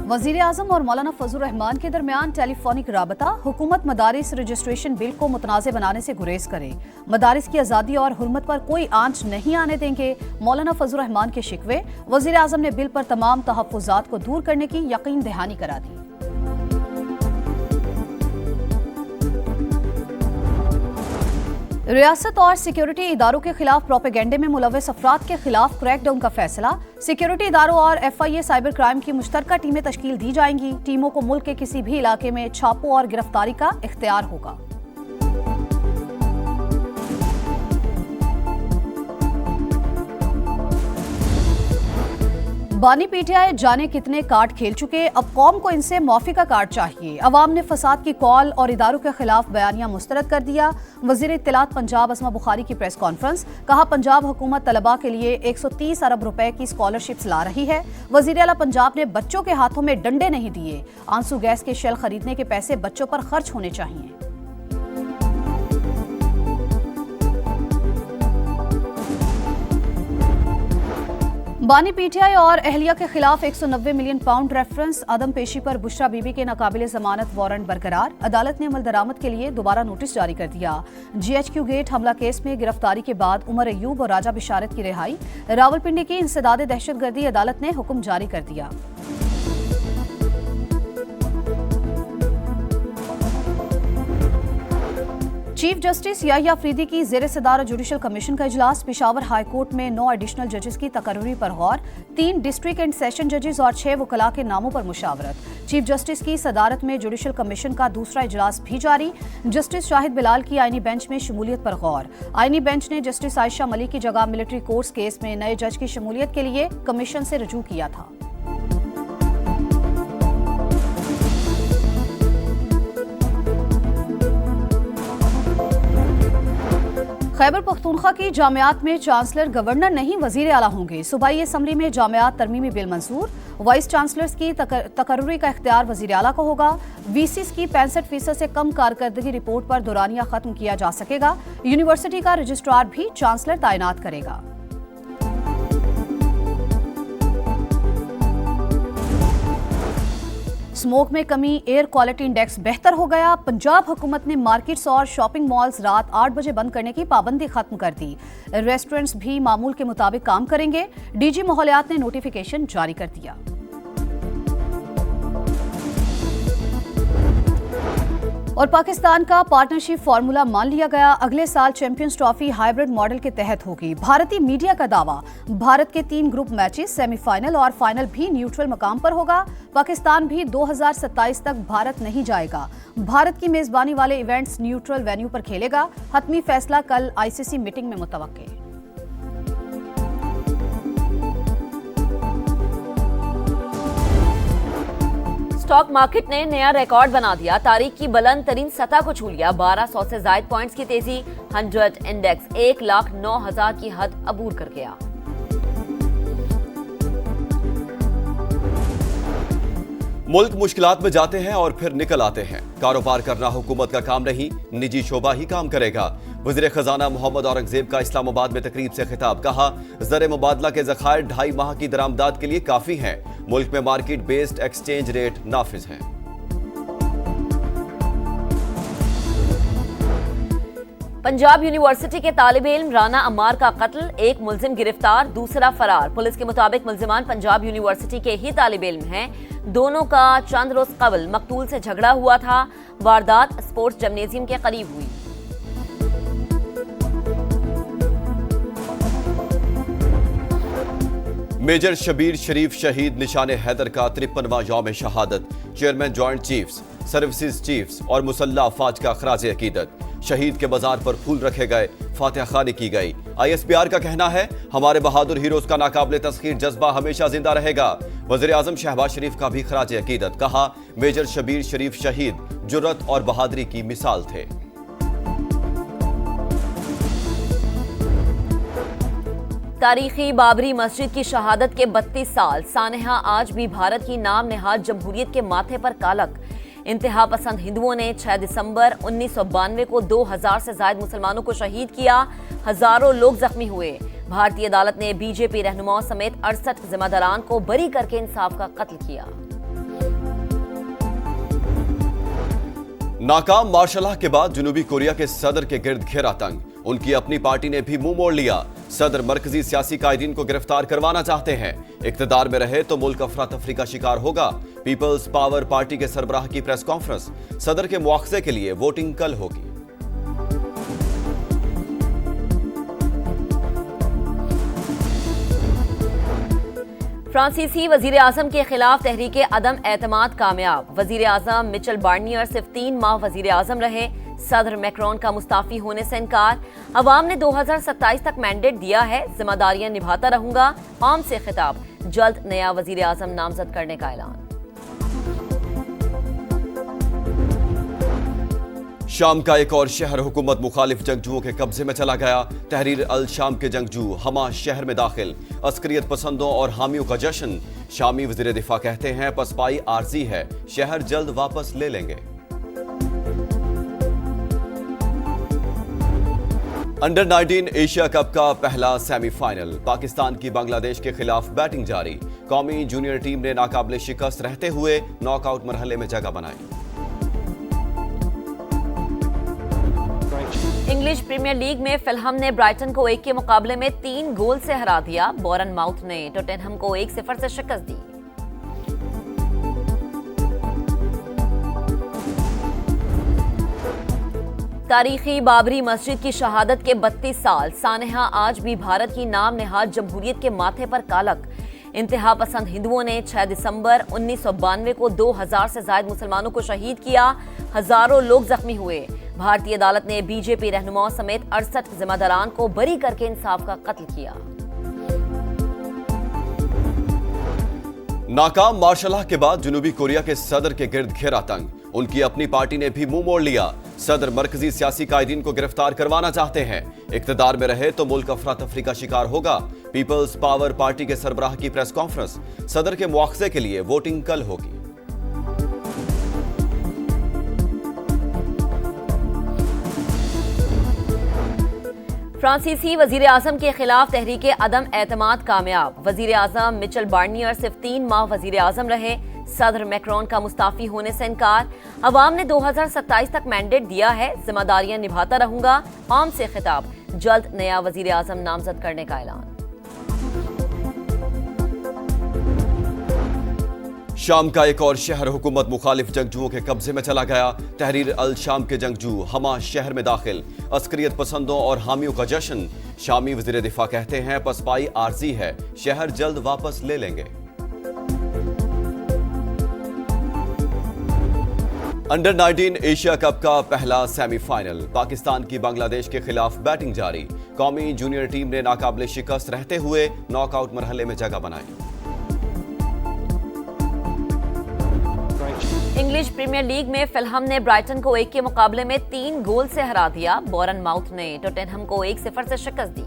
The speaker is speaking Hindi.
वजीर आजम और मौलाना फजल रहमान के दरमियान टेलीफोनिक राबता। हुकूमत मदारिस रजिस्ट्रेशन बिल को मुतनाज़ बनाने से गुरेज करे। मदारिस की आज़ादी और हुर्मत पर कोई आंच नहीं आने देंगे। मौलाना फजल रहमान के शिकवे। वजीर आजम ने बिल पर तमाम तहफ़्फ़ुज़ात को दूर करने की यकीन दहानी करा दी। रियासत और सिक्योरिटी इदारों के खिलाफ प्रोपेगेंडे में मुलव्वस अफराद के खिलाफ क्रैकडाउन का फैसला। सिक्योरिटी इदारों और FIA साइबर क्राइम की मुश्तरका टीमें तश्कील दी जाएंगी। टीमों को मुल्क के किसी भी इलाके में छापों और गिरफ्तारी का इख्तियार होगा। बानी PTI जाने कितने कार्ड खेल चुके, अब कौम को इनसे माफी का कार्ड चाहिए। अवाम ने फसाद की कॉल और इदारों के खिलाफ बयानिया मुस्तरद कर दिया। वजीर इत्तलात पंजाब अस्मा बुखारी की प्रेस कॉन्फ्रेंस। कहा, पंजाब हुकूमत तलबा के लिए 130 अरब रुपए की स्कॉलरशिप्स ला रही है। वजीर आला पंजाब ने बच्चों के हाथों में डंडे नहीं दिए। आंसू गैस के शेल खरीदने के पैसे बच्चों पर खर्च होने चाहिए। बानी PTI और अहलिया के खिलाफ 190 मिलियन पाउंड रेफरेंस अदम पेशी पर बुशरा बीबी के नाकाबिले जमानत वारंट बरकरार। अदालत ने अमल दरामद के लिए दोबारा नोटिस जारी कर दिया। GHQ गेट हमला केस में गिरफ्तारी के बाद उमर अयूब और राजा बिशारत की रिहाई। रावलपिंडी की इंसदाद दहशतगर्दी अदालत ने हुक्म जारी कर दिया। चीफ जस्टिस याहिया अफरीदी की ज़ेर सदारत जुडिशल कमीशन का इजलास। पेशावर हाई कोर्ट में 9 एडिशनल जजेस की तकर्री पर गौर। 3 डिस्ट्रिक्ट एंड सेशन जजेस और 6 वकला के नामों पर मुशावरत। चीफ जस्टिस की सदारत में जुडिशल कमीशन का दूसरा इजलास भी जारी। जस्टिस शाहिद बिलाल की आईनी बेंच में शमूलियत पर गौर। आईनी बेंच ने जस्टिस आयशा मलिक की जगह मिलिट्री कोर्ट्स केस में नए जज की शमूलियत के लिए कमीशन से रजू किया था। खैबर पख्तूनख्वा की जामियात में चांसलर गवर्नर नहीं वजीर आला होंगे। सूबाई असम्बली में जामियात तरमीमी बिल मंजूर। वाइस चांसलर्स की तकर्री का इख्तियार वजीर आला को होगा। VCs की 65% से कम कारकर्दगी रिपोर्ट पर दौरानिया खत्म किया जा सकेगा। यूनिवर्सिटी का रजिस्ट्रार भी चांसलर तैनात करेगा। स्मोक में कमी, एयर क्वालिटी इंडेक्स बेहतर हो गया। पंजाब हुकूमत ने मार्केट्स और शॉपिंग मॉल्स रात 8 बजे बंद करने की पाबंदी खत्म कर दी। रेस्टोरेंट्स भी मामूल के मुताबिक काम करेंगे। DG माहौलियात ने नोटिफिकेशन जारी कर दिया। और पाकिस्तान का पार्टनरशिप फार्मूला मान लिया गया। अगले साल चैंपियंस ट्रॉफी हाइब्रिड मॉडल के तहत होगी। भारतीय मीडिया का दावा, भारत के 3 ग्रुप मैचेस, सेमीफाइनल और फाइनल भी न्यूट्रल मकाम पर होगा। पाकिस्तान भी 2027 तक भारत नहीं जाएगा। भारत की मेजबानी वाले इवेंट्स न्यूट्रल वेन्यू पर खेलेगा। हतमी फैसला कल ICC मीटिंग में मुतवक्के। स्टॉक मार्केट ने नया रिकॉर्ड बना दिया। तारीख की बुलंद तरीन सतह को छू लिया। 1200 से ज्यादा पॉइंट्स की तेजी। 100 इंडेक्स 1,09,000 की हद अबूर कर गया। मुल्क मुश्किलात में जाते हैं और फिर निकल आते हैं। कारोबार करना हुकूमत का काम नहीं, निजी शोबा ही काम करेगा। वज़ीर खजाना मोहम्मद औरंगजेब का इस्लामाबाद में तकरीब से खिताब। कहा, ज़र मुबादला के ज़खायर 2.5 माह की दरामदाद के लिए काफी हैं। मुल्क में मार्केट बेस्ड एक्सचेंज रेट नाफिज हैं। पंजाब यूनिवर्सिटी के तालिब इल्म राना अम्मार का कत्ल, एक मुल्जिम गिरफ्तार, दूसरा फरार। पुलिस के मुताबिक मुल्जिमान पंजाब यूनिवर्सिटी के ही तालिब इल्म हैं। दोनों का चंद रोज कबल मकतूल से झगड़ा हुआ था। वारदात स्पोर्ट्स जिम्नेजियम के करीब हुई। मेजर शबीर शरीफ शहीद निशान हैदर का 53वां यौम शहादत। Chairman joint chiefs, services chiefs और मुसल्ला अफवाज का खराज अकीदत। शहीद के मजार पर फूल रखे गए, फातिहा खानी की गई। ISPR का कहना है, हमारे बहादुर हीरोज का नाकाबिले तस्खीर जज्बा हमेशा जिंदा रहेगा। वज़ीर आज़म शहबाज शरीफ का भी खराज अकीदत। कहा, मेजर शबीर शरीफ शहीद जुर्रत और बहादुरी की मिसाल थे। तारीखी बाबरी मस्जिद की शहादत के 32 साल सानहा आज भी भारत की नाम नेहाद जमहूरियत के माथे पर कालक। इंतहा पसंद हिंदुओं ने 6 दिसंबर 1992 को 2000 से ज्यादा मुसलमानों को शहीद किया। हजारों लोग जख्मी हुए। भारतीय अदालत ने BJP रहनुमाओं समेत 68 जिम्मेदारान को बरी करके इंसाफ का कत्ल किया। नाकाम मार्शल लॉ के बाद जनूबी कोरिया के सदर के गिर्द घेरा तंग, उनकी अपनी पार्टी ने भी मुंह मोड़ लिया। सदर मरकजी सियासी कायदीन को गिरफ्तार करवाना चाहते हैं। इक्तदार में रहे तो मुल्क अफरा तफरी का शिकार होगा। पीपल्स पावर पार्टी के सरबराह की प्रेस कॉन्फ्रेंस, सदर के मुआवजे के लिए वोटिंग कल होगी। फ्रांसीसी वजीर आजम के खिलाफ तहरीक अदम एतमाद कामयाब। वजीर आजम मिचेल बार्नियर सिर्फ 3 माह वजीर आजम रहे। सदर मैक्रोन का मुस्ताफी होने से इनकार। अवाम ने 2027 तक मैंडेट दिया है, जिम्मेदारियां निभाता रहूंगा। आम से खिताब, जल्द नया वजीर आजम नामजद करने का ऐलान। शाम का एक और शहर हुकूमत मुखालिफ जंगजुओं के कब्जे में चला गया। तहरीर अल शाम के जंगजू हमा शहर में दाखिल। अस्करियत पसंदों और हामियों का जश्न। शामी वजीर दिफा कहते हैं पसपाई आर्जी है, शहर जल्द वापस ले लेंगे। अंडर 19 एशिया कप का पहला सेमीफाइनल, पाकिस्तान की बांग्लादेश के खिलाफ बैटिंग जारी। कौमी जूनियर टीम ने नाकाबिले शिकस्त रहते हुए नॉकआउट मरहले में जगह बनाई। इंग्लिश प्रीमियर लीग में फिलहम ने ब्राइटन को 1 के मुकाबले में 3 गोल से हरा दिया। बोरनमाउथ ने टोटेनहम को 1-0 से शिकस्त दी। तारीखी बाबरी मस्जिद की शहादत के 32 साल सानहा आज भी भारत की नाम नेहाद जमहूरियत के माथे पर कालक। इंतहा पसंद हिंदुओं ने 6 दिसंबर 1992 को 2000 से ज्यादा मुसलमानों को शहीद किया। हजारों लोग जख्मी हुए। भारतीय अदालत ने बीजेपी रहनुमाओं समेत 68 जिम्मेदारान को बरी करके इंसाफ का कत्ल किया। नाकाम मार्शल लॉ के बाद जनूबी कोरिया के सदर के गिर्द घेरा तंग, उनकी अपनी पार्टी ने भी मुंह मोड़ लिया। सदर मरकजी सियासी कायदीन को गिरफ्तार करवाना चाहते हैं। इक्तदार में रहे तो मुल्क अफरा तफरी का शिकार होगा। पीपल्स पावर पार्टी के सरबराह की प्रेस कॉन्फ्रेंस, सदर के मुआवजे के लिए वोटिंग कल होगी। फ्रांसीसी वजीर आजम के खिलाफ तहरीक अदम एतमाद कामयाब। वजीर आजम मिचेल बार्नियर सिर्फ 3 माह वजीर आजम रहे। सदर मैक्रोन का मुस्ताफी होने से इनकार। अवाम ने 2027 तक मैंडेट दिया है, जिम्मेदारियां निभाता रहूंगा। आम से खिताब, जल्द नया वजीर आजम नामजद करने का ऐलान। शाम का एक और शहर हुकूमत मुखालिफ जंगजुओं के कब्जे में चला गया। तहरीर अल शाम के जंगजू हमा शहर में दाखिल। अस्करियत पसंदों और हामियों का जश्न। शामी वजीर दिफा कहते हैं पसपाई आर्जी है, शहर जल्द वापस ले लेंगे। अंडर 19 एशिया कप का पहला सेमीफाइनल, पाकिस्तान की बांग्लादेश के खिलाफ बैटिंग जारी। कौमी जूनियर टीम ने नाकाबिले शिकस्त रहते हुए नॉकआउट मरहले में जगह बनाई। इंग्लिश प्रीमियर लीग में फिलहम ने ब्राइटन को 1 के मुकाबले में 3 गोल से हरा दिया। बोरनमाउथ ने टोटेनहम को 1-0 से शिकस्त दी।